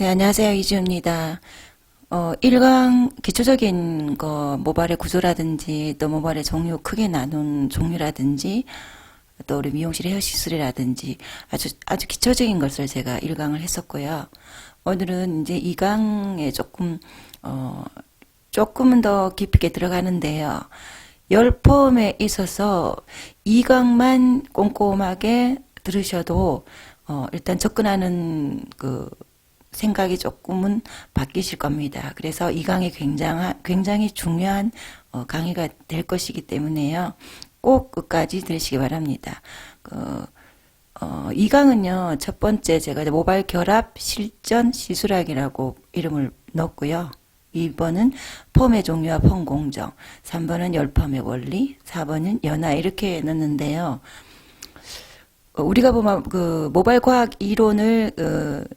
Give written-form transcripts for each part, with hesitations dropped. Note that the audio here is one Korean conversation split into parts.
네, 안녕하세요. 이지우입니다. 1강 기초적인 거, 모발의 구조라든지, 또 모발의 종류, 크게 나눈 종류라든지, 또 우리 미용실 헤어 시술이라든지, 아주 기초적인 것을 제가 1강을 했었고요. 오늘은 이제 2강에 조금은 더 깊게 들어가는데요. 열펌에 있어서 2강만 꼼꼼하게 들으셔도, 일단 접근하는 생각이 조금은 바뀌실 겁니다. 그래서 이 강이 굉장히 중요한 강의가 될 것이기 때문에요. 꼭 끝까지 들으시기 바랍니다. 이 강은요, 첫 번째 제가 모발 결합 실전 시술학이라고 이름을 넣었고요. 2번은 펌의 종류와 펌 공정, 3번은 열펌의 원리, 4번은 연화 이렇게 넣었는데요. 우리가 보면 모발 과학 이론을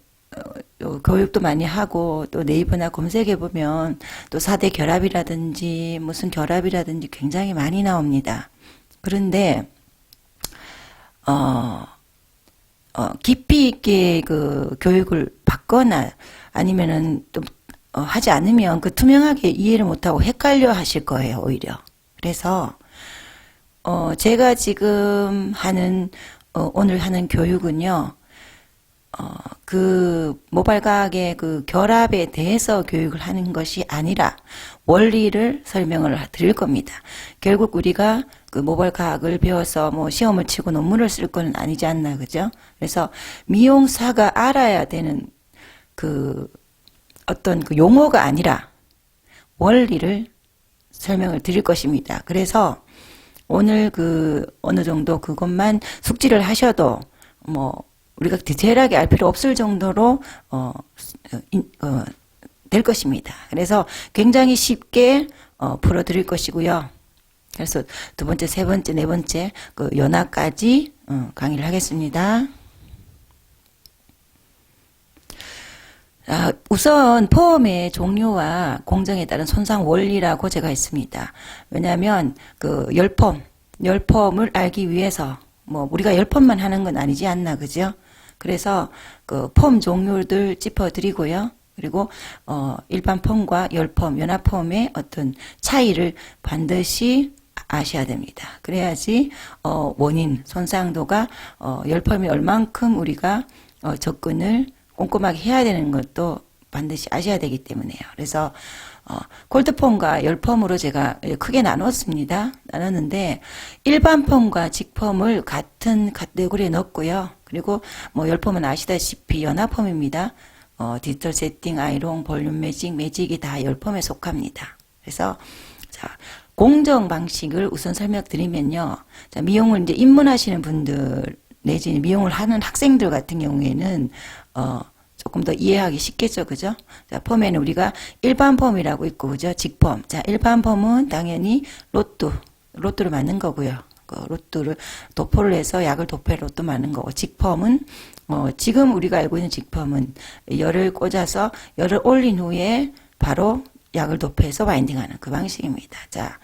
교육도 많이 하고 또 네이버나 검색해 보면 또 4대 결합이라든지 무슨 결합이라든지 굉장히 많이 나옵니다. 그런데 깊이 있게 교육을 받거나 아니면은 또 하지 않으면 투명하게 이해를 못하고 헷갈려 하실 거예요, 오히려. 그래서 제가 지금 오늘 하는 교육은요. 모발과학의 결합에 대해서 교육을 하는 것이 아니라 원리를 설명을 드릴 겁니다. 결국 우리가 모발과학을 배워서 시험을 치고 논문을 쓸 건 아니지 않나, 그죠? 그래서 미용사가 알아야 되는 어떤 용어가 아니라 원리를 설명을 드릴 것입니다. 그래서 오늘 어느 정도 그것만 숙지를 하셔도 우리가 디테일하게 알 필요 없을 정도로 될 것입니다. 그래서 굉장히 쉽게 풀어드릴 것이고요. 그래서 두 번째, 세 번째, 네 번째 연화까지 강의를 하겠습니다. 우선 펌의 종류와 공정에 따른 손상 원리라고 제가 있습니다. 왜냐하면 열펌을 알기 위해서 우리가 열펌만 하는 건 아니지 않나, 그죠? 그래서 펌 종류들 짚어드리고요. 그리고 일반 펌과 열펌, 연화펌의 어떤 차이를 반드시 아셔야 됩니다. 그래야지 원인, 손상도가 열펌이 얼만큼 우리가 접근을 꼼꼼하게 해야 되는 것도 반드시 아셔야 되기 때문에요. 그래서 골드펌과 열펌으로 제가 크게 나눴는데 일반 펌과 직펌을 같은 카테고리에 넣었고요. 그리고 열펌은 아시다시피 연화펌입니다. 디지털 세팅, 아이롱, 볼륨 매직이 다 열펌에 속합니다. 그래서 공정 방식을 우선 설명드리면요. 미용을 이제 입문하시는 분들 내지는 미용을 하는 학생들 같은 경우에는 조금 더 이해하기 쉽겠죠, 그죠? 자, 펌에는 우리가 일반 펌이라고 있고, 그죠? 직펌. 자, 일반 펌은 당연히 로또를 맞는 거고요. 로또를 도포를 해서 약을 도포해 로또 맞는 거고, 직펌은 지금 우리가 알고 있는 직펌은 열을 꽂아서 열을 올린 후에 바로 약을 도포해서 와인딩하는 그 방식입니다. 자,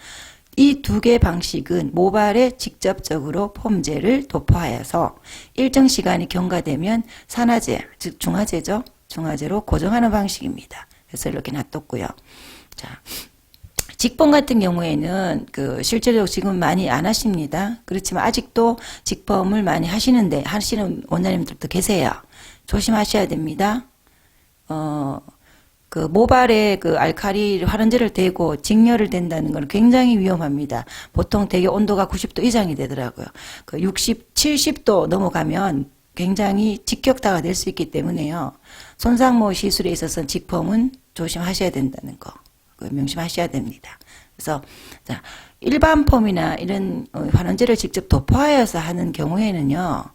이 두 개 방식은 모발에 직접적으로 펌제를 도포하여서 일정 시간이 경과되면 산화제, 즉 중화제죠. 중화제로 고정하는 방식입니다. 그래서 이렇게 놔뒀고요. 자, 직펌 같은 경우에는 실제로 지금 많이 안 하십니다. 그렇지만 아직도 직펌을 많이 하시는 원장님들도 계세요. 조심하셔야 됩니다. 모발에 알칼리 활원제를 대고 직열을 댄다는 건 굉장히 위험합니다. 보통 대개 온도가 90도 이상이 되더라고요. 60, 70도 넘어가면 굉장히 직격타가 될 수 있기 때문에요. 손상모 시술에 있어서는 직펌은 조심하셔야 된다는 거, 명심하셔야 됩니다. 그래서, 자, 일반 펌이나 이런 활원제를 직접 도포하여서 하는 경우에는요,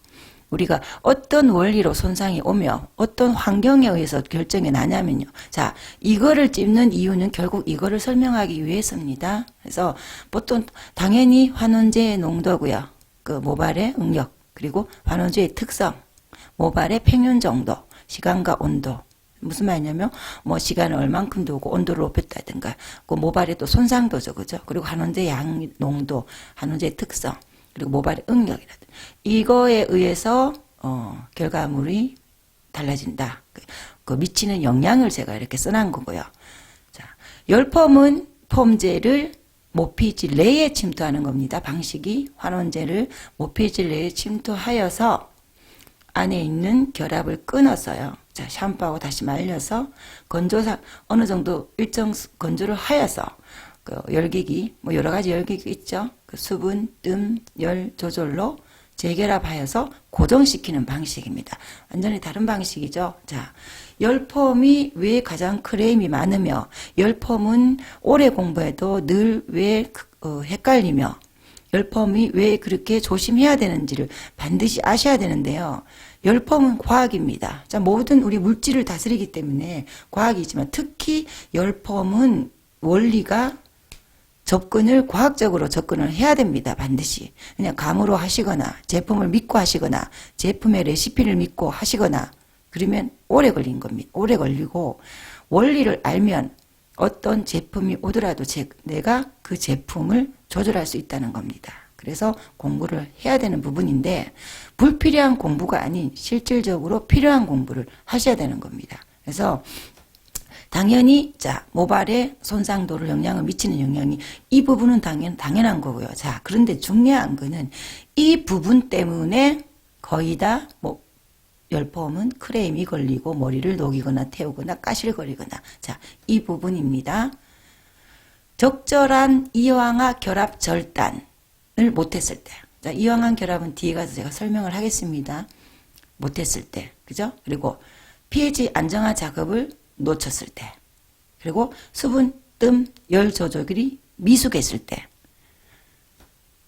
우리가 어떤 원리로 손상이 오며 어떤 환경에 의해서 결정이 나냐면요. 자, 이거를 찝는 이유는 결국 이거를 설명하기 위해서입니다. 그래서 보통 당연히 환원제의 농도고요. 모발의 응력, 그리고 환원제의 특성, 모발의 평균 정도, 시간과 온도. 무슨 말이냐면 시간을 얼만큼 두고 온도를 높였다든가 모발의 또 손상도죠, 그죠? 그리고 환원제 양 농도, 환원제의 특성. 그리고 모발의 응력이라든지 이거에 의해서 결과물이 달라진다. 그 미치는 영향을 제가 이렇게 써놓은 거고요. 자, 열펌은 폼제를 모피질 내에 침투하는 겁니다. 방식이 환원제를 모피질 내에 침투하여서 안에 있는 결합을 끊어서요. 자, 샴푸하고 다시 말려서 건조사 어느 정도 일정 건조를 하여서 그 열기기 뭐 여러 가지 열기기 있죠. 그 수분, 뜸, 열 조절로 재결합하여서 고정시키는 방식입니다. 완전히 다른 방식이죠. 자, 열펌이 왜 가장 크레임이 많으며 열펌은 오래 공부해도 늘 왜 헷갈리며 열펌이 왜 그렇게 조심해야 되는지를 반드시 아셔야 되는데요. 열펌은 과학입니다. 자, 모든 우리 물질을 다스리기 때문에 과학이지만 특히 열펌은 원리가 접근을 과학적으로 접근을 해야 됩니다. 반드시. 그냥 감으로 하시거나 제품을 믿고 하시거나 제품의 레시피를 믿고 하시거나 그러면 오래 걸린 겁니다. 오래 걸리고 원리를 알면 어떤 제품이 오더라도 내가 그 제품을 조절할 수 있다는 겁니다. 그래서 공부를 해야 되는 부분인데 불필요한 공부가 아닌 실질적으로 필요한 공부를 하셔야 되는 겁니다. 그래서 당연히 자 모발에 손상도를 영향을 미치는 영향이 이 부분은 당연한 거고요. 자 그런데 중요한 거는 이 부분 때문에 거의 다 뭐 열펌은 크레임이 걸리고 머리를 녹이거나 태우거나 가실거리거나 자 이 부분입니다. 적절한 이황화 결합 절단을 못했을 때 자 이황화 결합은 뒤에 가서 제가 설명을 하겠습니다. 못했을 때 그죠? 그리고 pH 안정화 작업을 놓쳤을 때 그리고 수분, 뜸, 열 조절이 미숙했을 때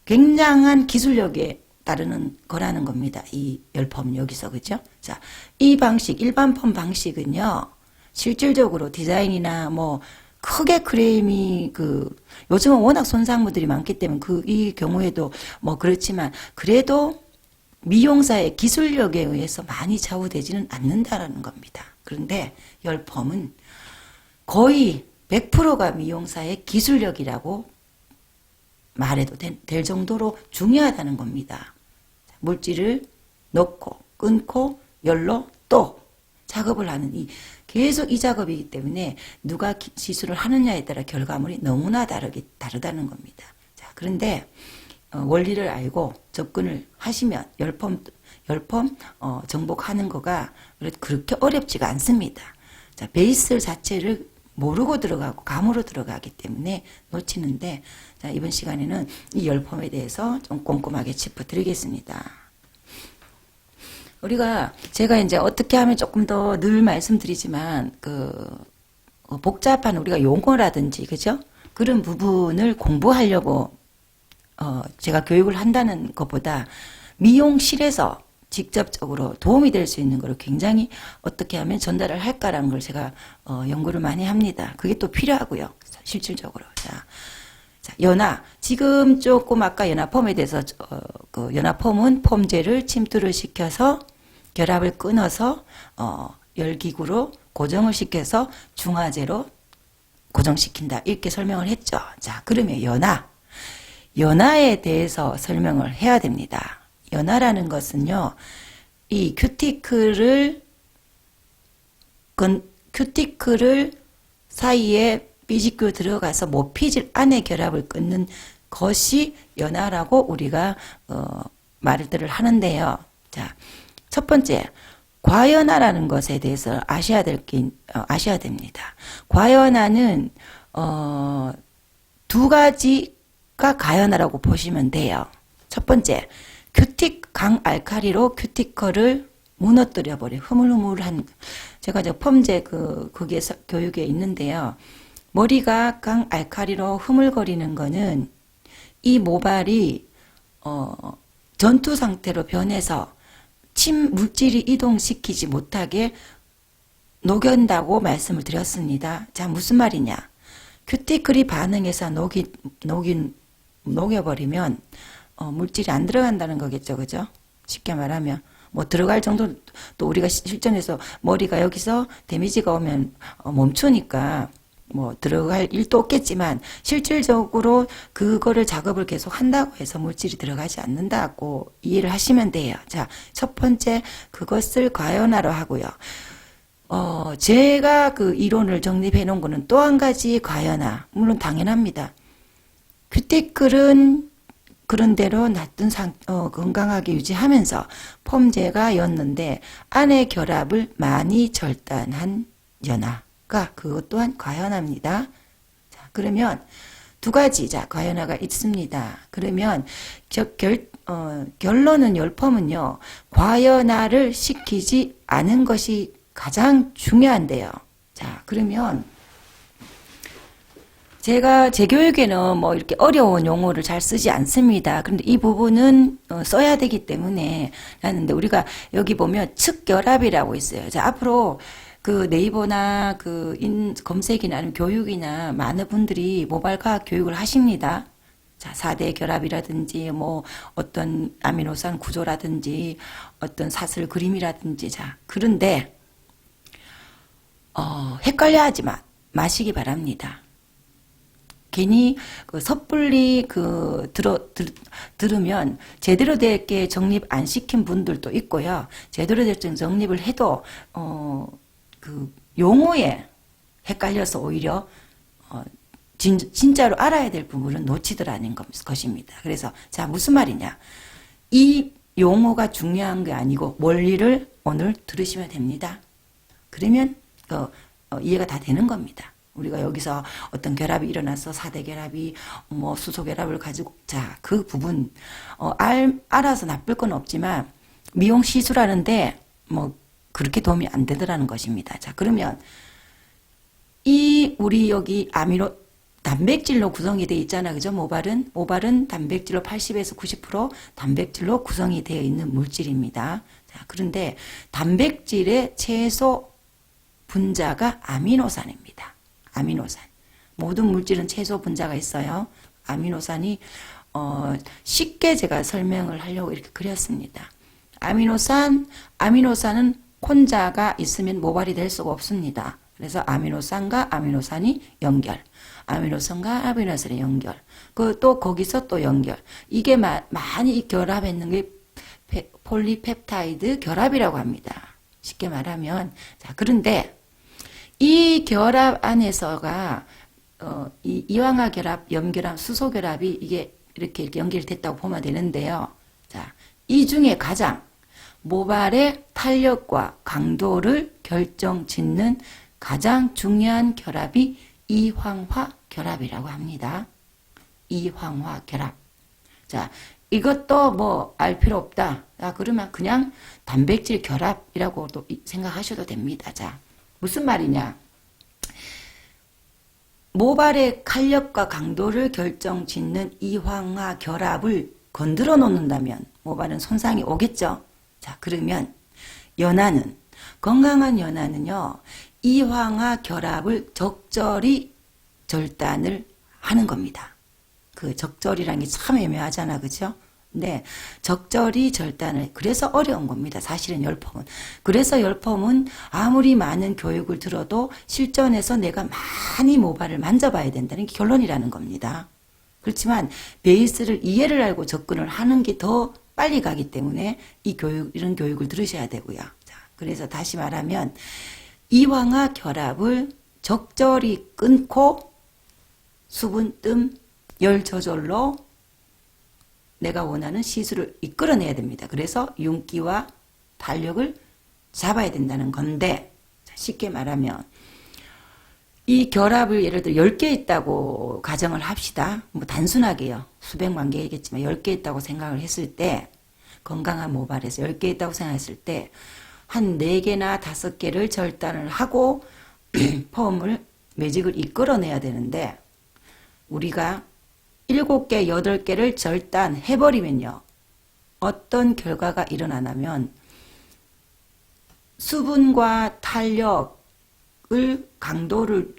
굉장한 기술력에 따르는 거라는 겁니다. 이 열펌 여기서 그죠? 자, 이 방식 일반 펌 방식은요. 실질적으로 디자인이나 뭐 크게 크레임이 요즘은 워낙 손상물들이 많기 때문에 이 경우에도 뭐 그렇지만 그래도 미용사의 기술력에 의해서 많이 좌우되지는 않는다라는 겁니다. 그런데 열펌은 거의 100%가 미용사의 기술력이라고 말해도 될 정도로 중요하다는 겁니다. 물질을 넣고 끊고 열로 또 작업을 하는 계속 이 작업이기 때문에 누가 시술을 하느냐에 따라 결과물이 너무나 다르다는 겁니다. 자, 그런데 원리를 알고 접근을 하시면 열펌 정복하는 거가 그렇게 어렵지가 않습니다. 자, 베이스 자체를 모르고 들어가고 감으로 들어가기 때문에 놓치는데 자, 이번 시간에는 이 열펌에 대해서 좀 꼼꼼하게 짚어드리겠습니다. 제가 이제 어떻게 하면 조금 더 늘 말씀드리지만 복잡한 우리가 용어라든지 그죠? 그런 부분을 공부하려고 제가 교육을 한다는 것보다 미용실에서 직접적으로 도움이 될 수 있는 걸 굉장히 어떻게 하면 전달을 할까라는 걸 제가 연구를 많이 합니다. 그게 또 필요하고요. 실질적으로. 자, 연화. 지금 조금 아까 연화펌에 대해서 연화펌은 폼제를 침투를 시켜서 결합을 끊어서 열기구로 고정을 시켜서 중화제로 고정시킨다. 이렇게 설명을 했죠. 자, 그러면 연화에 대해서 설명을 해야 됩니다. 연화라는 것은요, 이 큐티클을 사이에 삐직고 들어가서 모피질 안에 결합을 끊는 것이 연화라고 우리가 말들을 하는데요. 자, 첫 번째 과연화라는 것에 대해서 아셔야 됩니다. 과연화는 두 가지가 가연화라고 보시면 돼요. 첫 번째 강알칼리로 큐티클을 무너뜨려 버려 흐물흐물한 제가 펌제 그게 교육에 있는데요. 머리가 강알칼리로 흐물거리는 거는 이 모발이 전투 상태로 변해서 침 물질이 이동시키지 못하게 녹연다고 말씀을 드렸습니다. 자, 무슨 말이냐? 큐티클이 반응해서 녹여버리면 물질이 안 들어간다는 거겠죠, 그죠? 쉽게 말하면 뭐 들어갈 정도 또 우리가 실전에서 머리가 여기서 데미지가 오면 멈추니까 뭐 들어갈 일도 없겠지만 실질적으로 그거를 작업을 계속 한다고 해서 물질이 들어가지 않는다고 이해를 하시면 돼요. 자, 첫 번째 그것을 과연화로 하고요. 제가 그 이론을 정립해 놓은 거는 또 한 가지 과연화. 물론 당연합니다. 큐티클은 그런 대로 놔둔 건강하게 유지하면서 폼제가였는데 안의 결합을 많이 절단한 연화가 그것 또한 과연화입니다. 자, 그러면 두 가지 과연화가 있습니다. 그러면 결론은 열펌은요. 과연화를 시키지 않은 것이 가장 중요한데요. 자, 그러면 제가 제 교육에는 뭐 이렇게 어려운 용어를 잘 쓰지 않습니다. 그런데 이 부분은 써야 되기 때문에 하는데 우리가 여기 보면 측결합이라고 있어요. 자, 앞으로 그 네이버나 그 검색이나 아니면 교육이나 많은 분들이 모발 과학 교육을 하십니다. 자, 4대 결합이라든지 뭐 어떤 아미노산 구조라든지 어떤 사슬 그림이라든지 자, 그런데 헷갈려 하지 마시기 바랍니다. 괜히 그 섣불리 들으면 제대로 되게 정립 안 시킨 분들도 있고요. 제대로 된 정립을 해도 그 용어에 헷갈려서 오히려 진짜로 알아야 될 부분은 놓치더라는 것입니다. 그래서 자, 무슨 말이냐? 이 용어가 중요한 게 아니고 원리를 오늘 들으시면 됩니다. 그러면 이해가 다 되는 겁니다. 우리가 여기서 어떤 결합이 일어나서 4대 결합이 뭐 수소 결합을 가지고 자, 그 부분 알아서 나쁠 건 없지만 미용 시술하는데 뭐 그렇게 도움이 안 되더라는 것입니다. 자, 그러면 우리 여기 아미노 단백질로 구성이 되어 있잖아. 그죠? 모발은 단백질로 80에서 90% 단백질로 구성이 되어 있는 물질입니다. 자, 그런데 단백질의 최소 분자가 아미노산입니다. 아미노산. 모든 물질은 최소 분자가 있어요. 아미노산이 쉽게 제가 설명을 하려고 이렇게 그렸습니다. 아미노산은 혼자가 있으면 모발이 될 수가 없습니다. 그래서 아미노산과 아미노산이 연결. 아미노산과 아미노산의 연결. 또 거기서 또 연결. 이게 많이 결합했는 게 폴리펩타이드 결합이라고 합니다. 쉽게 말하면. 자, 그런데 이 결합 안에서가 이 이황화 결합, 염결합, 수소 결합이 이게 이렇게 연결됐다고 보면 되는데요. 자, 이 중에 가장 모발의 탄력과 강도를 결정짓는 가장 중요한 결합이 이황화 결합이라고 합니다. 이황화 결합. 자, 이것도 뭐 알 필요 없다. 그러면 그냥 단백질 결합이라고도 생각하셔도 됩니다. 자, 무슨 말이냐? 모발의 탄력과 강도를 결정짓는 이황화 결합을 건드려 놓는다면 모발은 손상이 오겠죠. 자, 그러면 건강한 연화는요, 이황화 결합을 적절히 절단을 하는 겁니다. 그 적절이라는 게 참 애매하잖아, 그죠? 네, 적절히 절단을, 그래서 어려운 겁니다. 사실은 열펌은. 그래서 열펌은 아무리 많은 교육을 들어도 실전에서 내가 많이 모발을 만져봐야 된다는 게 결론이라는 겁니다. 그렇지만 베이스를 이해를 알고 접근을 하는 게 더 빨리 가기 때문에 이런 교육을 들으셔야 되고요. 자, 그래서 다시 말하면 이황화 결합을 적절히 끊고 수분 뜸, 열 조절로 내가 원하는 시술을 이끌어내야 됩니다. 그래서 윤기와 탄력을 잡아야 된다는 건데, 쉽게 말하면 이 결합을 예를 들어 10개 있다고 가정을 합시다. 뭐 단순하게요. 수백만 개이겠지만 10개 있다고 생각을 했을 때, 건강한 모발에서 10개 있다고 생각했을 때 한 4개나 5개를 절단을 하고 펌을 매직을 이끌어내야 되는데, 우리가 7개, 8개를 절단해버리면요. 어떤 결과가 일어나냐면 수분과 탄력을 강도를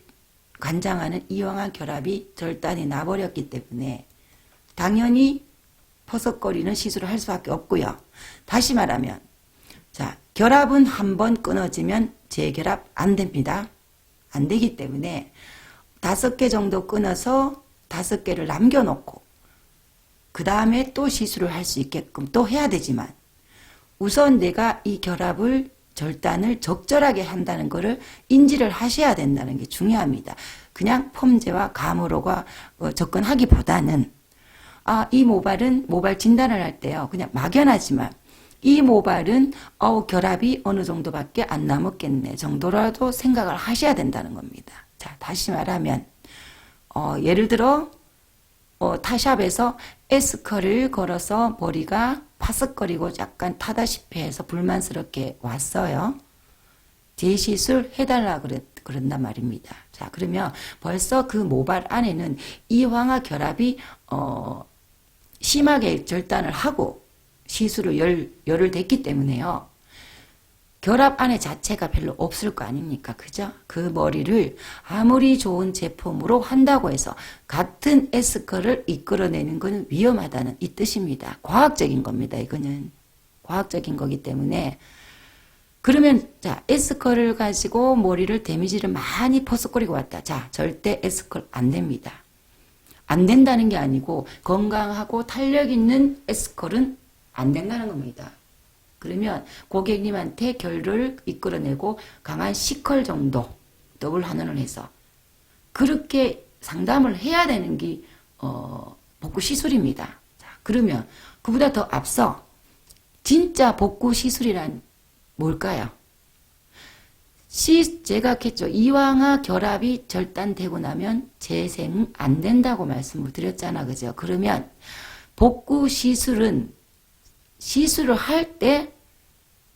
관장하는 이황화 결합이 절단이 나버렸기 때문에 당연히 퍼석거리는 시술을 할 수밖에 없고요. 다시 말하면 자, 결합은 한번 끊어지면 재결합 안 됩니다. 안 되기 때문에 5개 정도 끊어서 5개를 남겨놓고 그 다음에 또 시술을 할 수 있게끔 또 해야 되지만 우선 내가 이 결합을 절단을 적절하게 한다는 것을 인지를 하셔야 된다는 게 중요합니다. 그냥 폼제와 감으로가 접근하기보다는 이 모발은 모발 진단을 할 때요. 그냥 막연하지만 이 모발은 결합이 어느 정도밖에 안 남았겠네 정도라도 생각을 하셔야 된다는 겁니다. 자, 다시 말하면 예를 들어 타샵에서 S컬을 걸어서 머리가 파석거리고 약간 타다시피 해서 불만스럽게 왔어요. 재시술 해달라 그런단 말입니다. 자, 그러면 벌써 그 모발 안에는 이황화 결합이 심하게 절단을 하고 시술을 열을 댔기 때문에요. 결합 안에 자체가 별로 없을 거 아닙니까? 그죠? 그 머리를 아무리 좋은 제품으로 한다고 해서 같은 S컬을 이끌어내는 것은 위험하다는 이 뜻입니다. 과학적인 겁니다. 이거는 과학적인 거기 때문에 그러면 자 S컬을 가지고 머리를 데미지를 많이 퍼석거리고 왔다. 자, 절대 S컬 안 됩니다. 안 된다는 게 아니고 건강하고 탄력 있는 S컬은 안 된다는 겁니다. 그러면 고객님한테 결을 이끌어내고 강한 C컬 정도 더블 환원을 해서 그렇게 상담을 해야 되는 게 복구 시술입니다. 자, 그러면 그보다 더 앞서 진짜 복구 시술이란 뭘까요? 제가 했죠. 이황화 결합이 절단되고 나면 재생 안 된다고 말씀을 드렸잖아. 그죠? 그러면 복구 시술은 시술을 할 때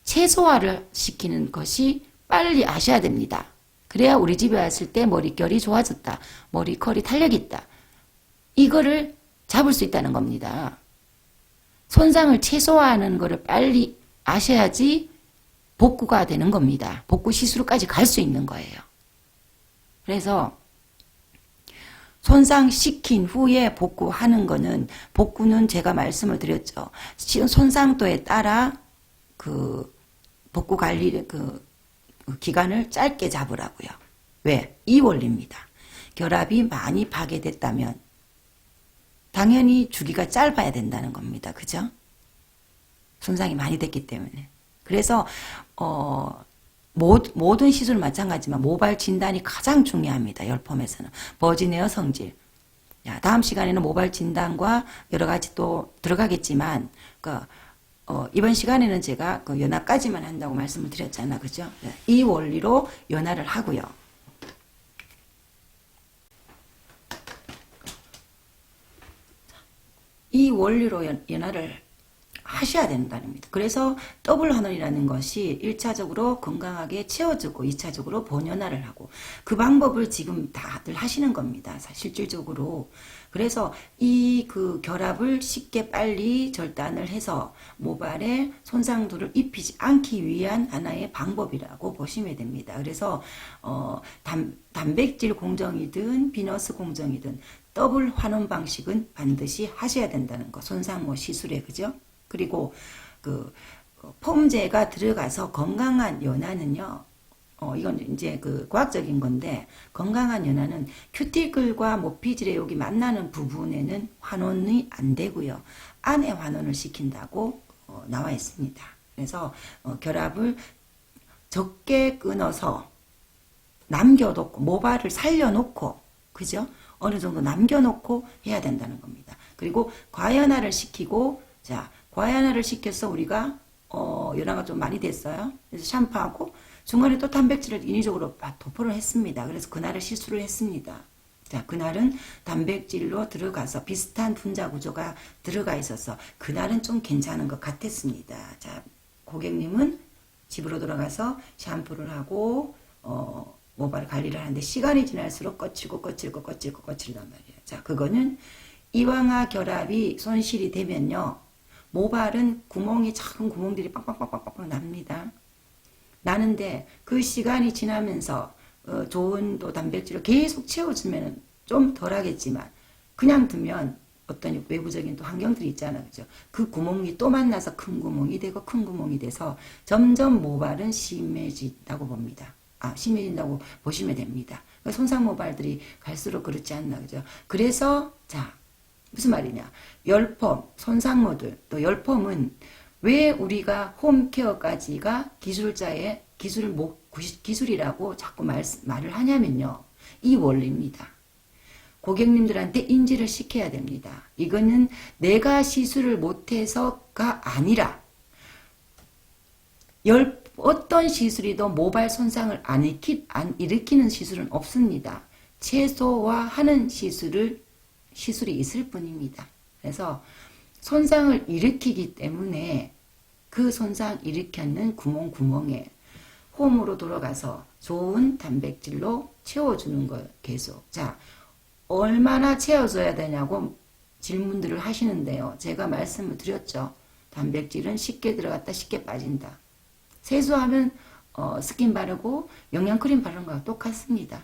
최소화를 시키는 것이 빨리 아셔야 됩니다. 그래야 우리 집에 왔을 때 머릿결이 좋아졌다. 머리컬이 탄력이 있다. 이거를 잡을 수 있다는 겁니다. 손상을 최소화하는 것을 빨리 아셔야지 복구가 되는 겁니다. 복구 시술까지 갈 수 있는 거예요. 그래서 손상시킨 후에 복구하는 거는 복구는 제가 말씀을 드렸죠. 손상도에 따라 그 복구 관리 그 기간을 짧게 잡으라고요. 왜? 이 원리입니다. 결합이 많이 파괴됐다면 당연히 주기가 짧아야 된다는 겁니다. 그죠? 손상이 많이 됐기 때문에. 그래서 모든 시술 마찬가지지만 모발 진단이 가장 중요합니다. 열펌에서는. 버지네어 성질. 다음 시간에는 모발 진단과 여러 가지 또 들어가겠지만 이번 시간에는 제가 그 연화까지만 한다고 말씀을 드렸잖아. 그죠? 이 원리로 연화를 하고요. 이 원리로 연화를 하셔야 된다는 겁니다. 그래서 더블 환원이라는 것이 1차적으로 건강하게 채워주고 2차적으로 본연화를 하고 그 방법을 지금 다들 하시는 겁니다. 실질적으로. 그래서 이 그 결합을 쉽게 빨리 절단을 해서 모발에 손상도를 입히지 않기 위한 하나의 방법이라고 보시면 됩니다. 그래서 단백질 공정이든 비너스 공정이든 더블 환원 방식은 반드시 하셔야 된다는 거. 손상모 시술에 그죠? 그리고 그 폼제가 들어가서 건강한 연화는요. 이건 이제 그 과학적인 건데 건강한 연화는 큐티클과 모피질의 여기 만나는 부분에는 환원이 안 되고요. 안에 환원을 시킨다고 나와 있습니다. 그래서 결합을 적게 끊어서 남겨놓고 모발을 살려놓고 그죠? 어느 정도 남겨놓고 해야 된다는 겁니다. 그리고 과연화를 시키고 자 과연화를 시켜서 우리가 연화가 좀 많이 됐어요. 그래서 샴푸하고 중간에 또 단백질을 인위적으로 도포를 했습니다. 그래서 그날을 시술을 했습니다. 자, 그날은 단백질로 들어가서 비슷한 분자 구조가 들어가 있어서 그날은 좀 괜찮은 것 같았습니다. 자, 고객님은 집으로 돌아가서 샴푸를 하고 모발 관리를 하는데 시간이 지날수록 거칠단 말이에요. 자, 그거는 이황화 결합이 손실이 되면요. 모발은 작은 구멍들이 빵빵빵빵빵 납니다. 나는데 그 시간이 지나면서 좋은 또 단백질을 계속 채워주면 좀 덜하겠지만 그냥 두면 어떤 외부적인 또 환경들이 있잖아요. 그죠? 그 구멍이 또 만나서 큰 구멍이 되고 큰 구멍이 돼서 점점 모발은 심해진다고 봅니다. 심해진다고 보시면 됩니다. 손상 모발들이 갈수록 그렇지 않나, 그죠? 그래서, 자, 무슨 말이냐. 열펌, 손상모들, 또 열펌은 왜 우리가 홈케어까지가 기술이라고 자꾸 말을 하냐면요. 이 원리입니다. 고객님들한테 인지를 시켜야 됩니다. 이거는 내가 시술을 못해서가 아니라 어떤 시술이도 모발 손상을 안 일으키는 시술은 없습니다. 최소화하는 시술이 있을 뿐입니다. 그래서 손상을 일으키기 때문에 그 손상 일으켰는 구멍에 홈으로 돌아가서 좋은 단백질로 채워주는 걸 계속. 자, 얼마나 채워줘야 되냐고 질문들을 하시는데요. 제가 말씀을 드렸죠. 단백질은 쉽게 들어갔다 쉽게 빠진다. 세수하면 스킨 바르고 영양크림 바르는 거랑 똑같습니다.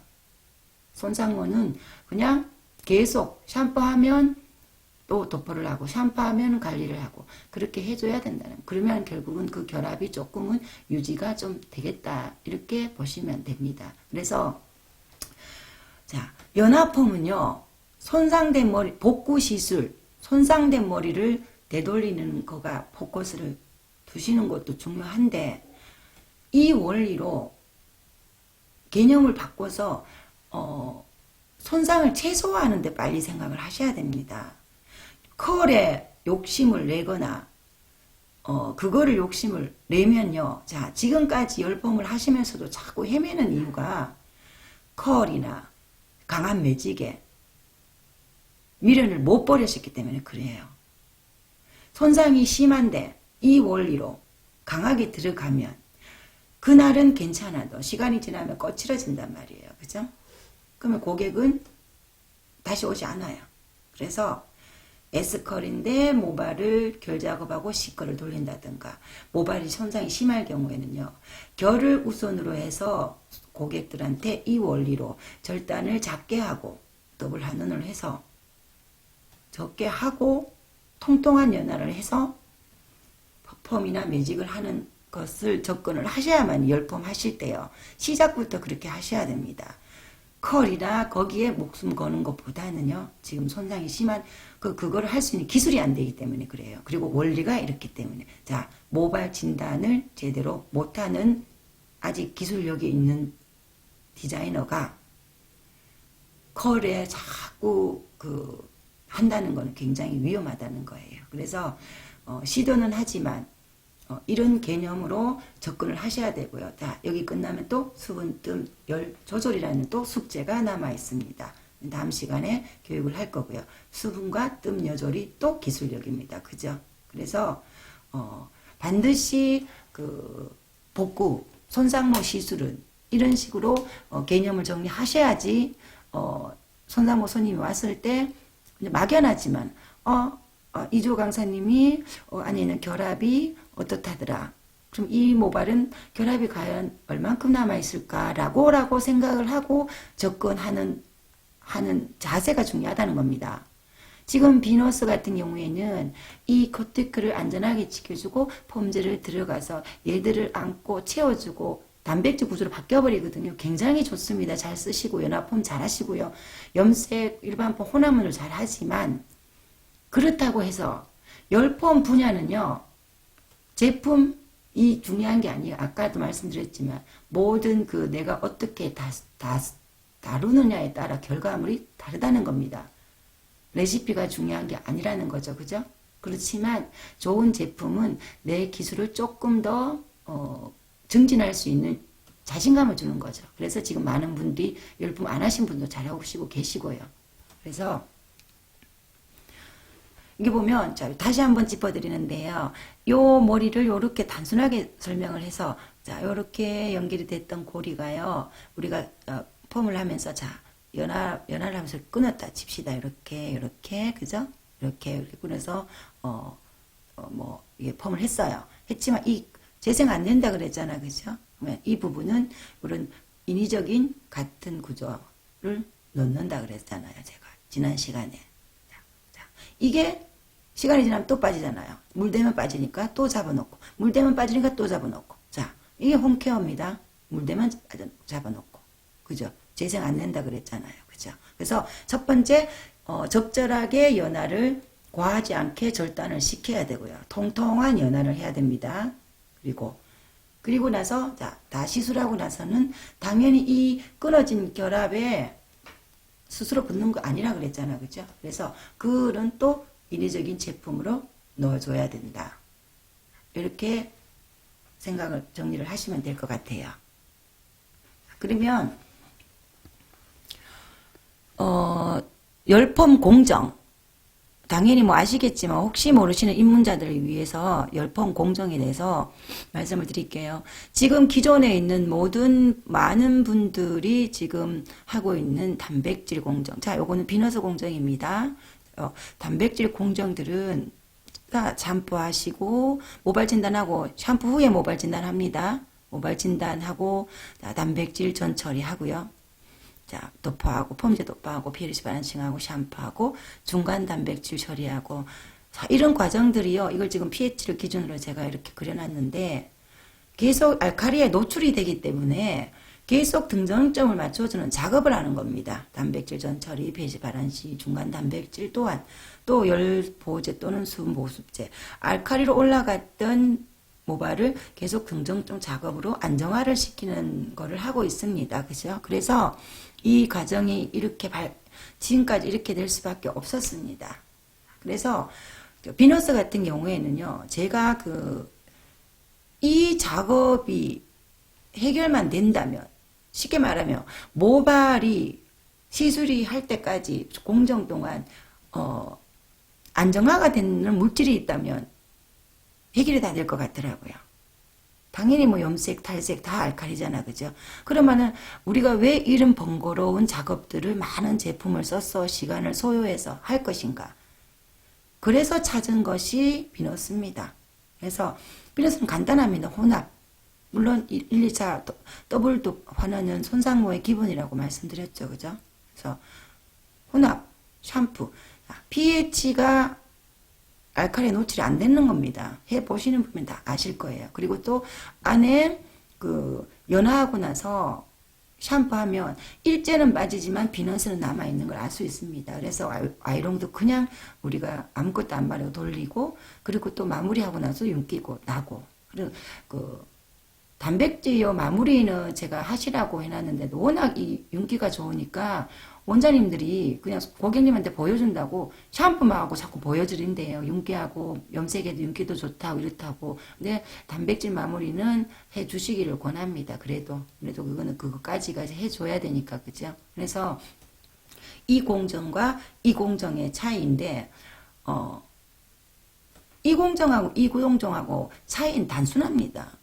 손상모는 그냥 계속 샴푸하면 또 도포를 하고 샴푸하면 관리를 하고 그렇게 해줘야 된다는. 그러면 결국은 그 결합이 조금은 유지가 좀 되겠다 이렇게 보시면 됩니다. 그래서 자, 연화폼은요, 손상된 머리, 복구 시술, 손상된 머리를 되돌리는 거가 포커스를 두시는 것도 중요한데, 이 원리로 개념을 바꿔서, 손상을 최소화하는 데 빨리 생각을 하셔야 됩니다. 컬에 욕심을 내거나, 그거를 욕심을 내면요, 자, 지금까지 열펌을 하시면서도 자꾸 헤매는 이유가 컬이나 강한 매직에 미련을 못 버리셨기 때문에 그래요. 손상이 심한데 이 원리로 강하게 들어가면 그날은 괜찮아도 시간이 지나면 거칠어진단 말이에요. 그죠? 그러면 고객은 다시 오지 않아요. 그래서 S컬인데 모발을 결작업하고 C컬을 돌린다든가 모발이 손상이 심할 경우에는요. 결을 우선으로 해서 고객들한테 이 원리로 절단을 작게 하고 더블 한원을 해서 적게 하고 통통한 연화를 해서 펌이나 매직을 하는 것을 접근을 하셔야만 열펌 하실 때요. 시작부터 그렇게 하셔야 됩니다. 컬이나 거기에 목숨 거는 것보다는요. 지금 손상이 심한 그거를 할 수 있는 기술이 안 되기 때문에 그래요. 그리고 원리가 이렇기 때문에. 자, 모발 진단을 제대로 못하는 아직 기술력이 있는 디자이너가 컬에 자꾸 한다는 거는 굉장히 위험하다는 거예요. 그래서 시도는 하지만 이런 개념으로 접근을 하셔야 되고요. 자, 여기 끝나면 또 수분, 뜸, 열 조절이라는 또 숙제가 남아 있습니다. 다음 시간에 교육을 할 거고요. 수분과 뜸 조절이 또 기술력입니다. 그죠? 그래서 반드시 복구, 손상모 시술은 이런 식으로 개념을 정리하셔야지 손상모 손님이 왔을 때 막연하지만 이조 강사님이 아니는 결합이 어떻다더라. 그럼 이 모발은 결합이 과연 얼만큼 남아있을까라고 생각을 하고 접근하는 자세가 중요하다는 겁니다. 지금 비너스 같은 경우에는 이 코티크를 안전하게 지켜주고 폼젤을 들어가서 얘들을 안고 채워주고 단백질 구조로 바뀌어버리거든요. 굉장히 좋습니다. 잘 쓰시고 연화폼 잘 하시고요. 염색 일반 폼 혼합문을 잘 하지만 그렇다고 해서 열폼 분야는요. 제품이 중요한 게 아니에요. 아까도 말씀드렸지만 모든 내가 어떻게 다루느냐에 따라 결과물이 다르다는 겁니다. 레시피가 중요한 게 아니라는 거죠. 그죠? 그렇지만 좋은 제품은 내 기술을 조금 더 증진할 수 있는 자신감을 주는 거죠. 그래서 지금 많은 분들이 열품 안 하신 분도 잘하고 계시고요. 그래서 이게 보면 자, 다시 한번 짚어드리는데요. 요 머리를 요렇게 단순하게 설명을 해서 자, 요렇게 연결이 됐던 고리가요. 우리가 펌을 하면서 자, 연화를 하면서 끊었다 칩시다. 이렇게 그죠? 이렇게 끊어서 이게 펌을 했어요. 했지만 이 재생 안 된다 그랬잖아. 그죠? 그러면 이 부분은 이런 인위적인 같은 구조를 넣는다 그랬잖아요. 제가 지난 시간에. 자, 이게 시간이 지나면 또 빠지잖아요. 물 대면 빠지니까 또 잡아놓고 물 대면 빠지니까 또 잡아놓고 자, 이게 홈케어입니다. 물 대면 잡아놓고 그죠? 재생 안 된다 그랬잖아요. 그죠? 그래서 첫 번째, 적절하게 연화를 과하지 않게 절단을 시켜야 되고요. 통통한 연화를 해야 됩니다. 그리고 나서, 자, 다 시술하고 나서는 당연히 이 끊어진 결합에 스스로 붙는 거 아니라 그랬잖아요. 그죠? 그래서 그런 또 인위적인 제품으로 넣어줘야 된다. 이렇게 생각을 정리를 하시면 될 것 같아요. 그러면 열펌 공정, 당연히 뭐 아시겠지만 혹시 모르시는 입문자들을 위해서 열펌 공정에 대해서 말씀을 드릴게요. 지금 기존에 있는 많은 분들이 지금 하고 있는 단백질 공정. 자, 요거는 비너스 공정입니다. 단백질 공정들은 샴푸하시고 모발 진단하고 샴푸 후에 모발 진단합니다. 모발 진단하고 단백질 전 처리하고요. 자, 도포하고 폼제 도포하고 pH 바란싱하고 샴푸하고 중간 단백질 처리하고, 자, 이런 과정들이요. 이걸 지금 pH를 기준으로 제가 이렇게 그려놨는데 계속 알칼리에 노출이 되기 때문에 계속 등정점을 맞춰주는 작업을 하는 겁니다. 단백질 전 처리, pH 바란시, 중간 단백질 또한 또 열 보호제 또는 수분 보습제, 알칼리로 올라갔던 모발을 계속 등정점 작업으로 안정화를 시키는 거를 하고 있습니다. 그죠? 그래서 이 과정이 이렇게 지금까지 이렇게 될 수밖에 없었습니다. 그래서 비너스 같은 경우에는요, 제가 이 작업이 해결만 된다면, 쉽게 말하면 모발이 시술이 할 때까지 공정 동안 안정화가 되는 물질이 있다면 해결이 다 될 것 같더라고요. 당연히 뭐 염색, 탈색 다 알칼리잖아. 그죠? 그러면은 우리가 왜 이런 번거로운 작업들을 많은 제품을 써서 시간을 소요해서 할 것인가? 그래서 찾은 것이 비너스입니다. 그래서 비너스는 간단합니다. 혼합. 물론 1, 2차 더블 환원은 손상모의 기본이라고 말씀드렸죠. 그죠? 그래서 혼합, 샴푸. pH가 알칼리 노출이 안 되는 겁니다. 해보시는 분은 다 아실 거예요. 그리고 또 안에 연화하고 나서 샴푸하면 일제는 빠지지만 비너스는 남아있는 걸 알 수 있습니다. 그래서 아이롱도 그냥 우리가 아무것도 안 바르고 돌리고, 그리고 또 마무리하고 나서 윤기고 나고, 그리고 단백질 마무리는 제가 하시라고 해놨는데 워낙 이 윤기가 좋으니까 원장님들이 그냥 고객님한테 보여준다고 샴푸만 하고 자꾸 보여드린대요. 윤기하고 염색에도 윤기도 좋다고 이렇다고. 근데 단백질 마무리는 해주시기를 권합니다. 그래도 그거는 그거까지가 해줘야 되니까. 그죠? 그래서 이 공정과 이 공정의 차이인데, 이 공정하고 이 공정하고 차이는 단순합니다.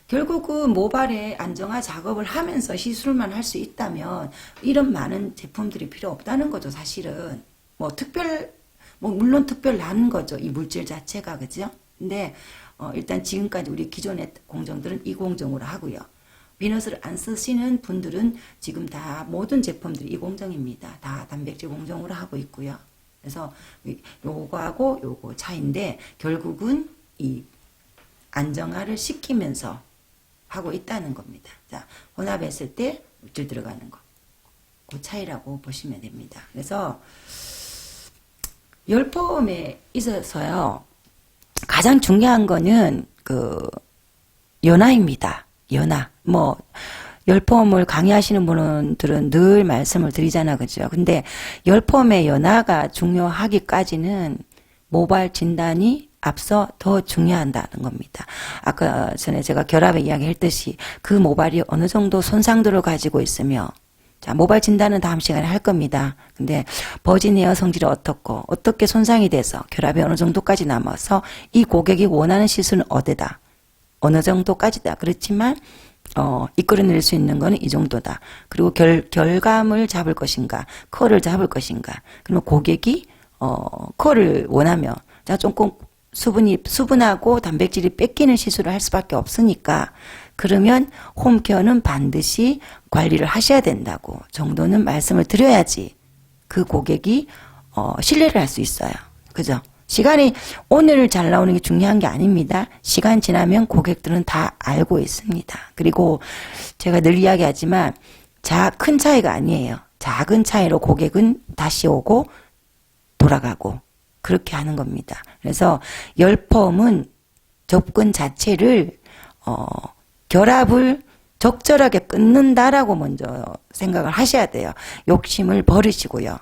결국 그 모발의 안정화 작업을 하면서 시술만 할 수 있다면 이런 많은 제품들이 필요 없다는 거죠. 사실은 물론 특별한 거죠. 이 물질 자체가. 그죠? 근데 일단 지금까지 우리 기존의 공정들은 이 공정으로 하고요. 비너스를 안 쓰시는 분들은 지금 다 모든 제품들이 이 공정입니다. 다 단백질 공정으로 하고 있고요. 그래서 요거하고 요거 차이인데 결국은 이 안정화를 시키면서 하고 있다는 겁니다. 자, 혼합했을 때 물질 들어가는 거. 그 차이라고 보시면 됩니다. 그래서 열펌에 있어서요, 가장 중요한 거는 연화입니다. 연화. 열펌을 강의하시는 분들은 늘 말씀을 드리잖아. 그죠? 근데 열펌의 연화가 중요하기까지는 모발 진단이 앞서 더 중요하다는 겁니다. 아까 전에 제가 결합의 이야기 했듯이 그 모발이 어느 정도 손상도를 가지고 있으며, 자, 모발 진단은 다음 시간에 할 겁니다. 근데 버지니어 성질이 어떻게 손상이 돼서 결합이 어느 정도까지 남아서 이 고객이 원하는 시술은 어디다, 어느 정도까지다. 그렇지만 이끌어낼 수 있는 거는 이 정도다. 그리고 결감을 잡을 것인가, 컬을 잡을 것인가. 그러면 고객이 컬을 원하면, 자, 조금 수분하고 단백질이 뺏기는 시술을 할 수밖에 없으니까, 그러면 홈케어는 반드시 관리를 하셔야 된다고 정도는 말씀을 드려야지 그 고객이 신뢰를 할 수 있어요. 그죠? 시간이 오늘 잘 나오는 게 중요한 게 아닙니다. 시간 지나면 고객들은 다 알고 있습니다. 그리고 제가 늘 이야기하지만 큰 차이가 아니에요. 작은 차이로 고객은 다시 오고 돌아가고 그렇게 하는 겁니다. 그래서 열펌은 접근 자체를 결합을 적절하게 끊는다라고 먼저 생각을 하셔야 돼요. 욕심을 버리시고요.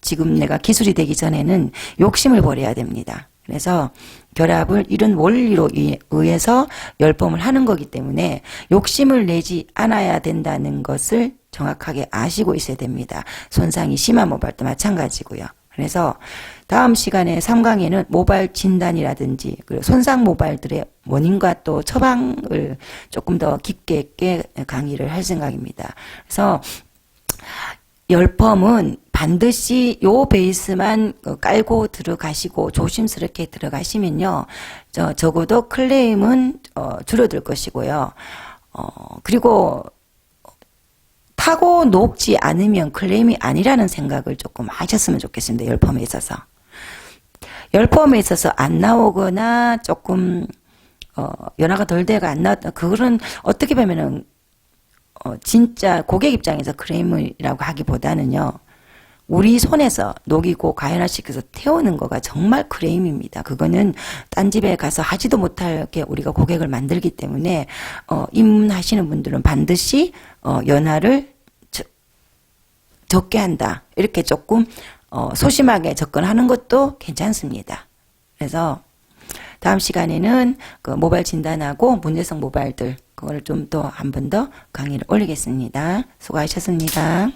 지금 내가 기술이 되기 전에는 욕심을 버려야 됩니다. 그래서 결합을 이런 원리로 의해서 열펌을 하는 거기 때문에 욕심을 내지 않아야 된다는 것을 정확하게 아시고 있어야 됩니다. 손상이 심한 모발도 마찬가지고요. 그래서 다음 시간에 3강에는 모발 진단이라든지 그리고 손상 모발들의 원인과 또 처방을 조금 더 깊게 있게 강의를 할 생각입니다. 그래서 열펌은 반드시 요 베이스만 깔고 들어가시고 조심스럽게 들어가시면요. 적어도 클레임은 줄어들 것이고요. 그리고 타고 녹지 않으면 클레임이 아니라는 생각을 조금 하셨으면 좋겠습니다. 열펌에 있어서. 열펌에 있어서 안 나오거나 조금 연화가 덜 돼가 안 나왔다. 그거는 어떻게 보면은 진짜 고객 입장에서 클레임이라고 하기보다는요. 우리 손에서 녹이고 가연화시켜서 태우는 거가 정말 클레임입니다. 그거는 딴 집에 가서 하지도 못하게 우리가 고객을 만들기 때문에 입문하시는 분들은 반드시 연화를 적게 한다. 이렇게 조금 소심하게 접근하는 것도 괜찮습니다. 그래서 다음 시간에는 그 모발 진단하고 문제성 모발들 그거를 좀 더 한 번 더 강의를 올리겠습니다. 수고하셨습니다.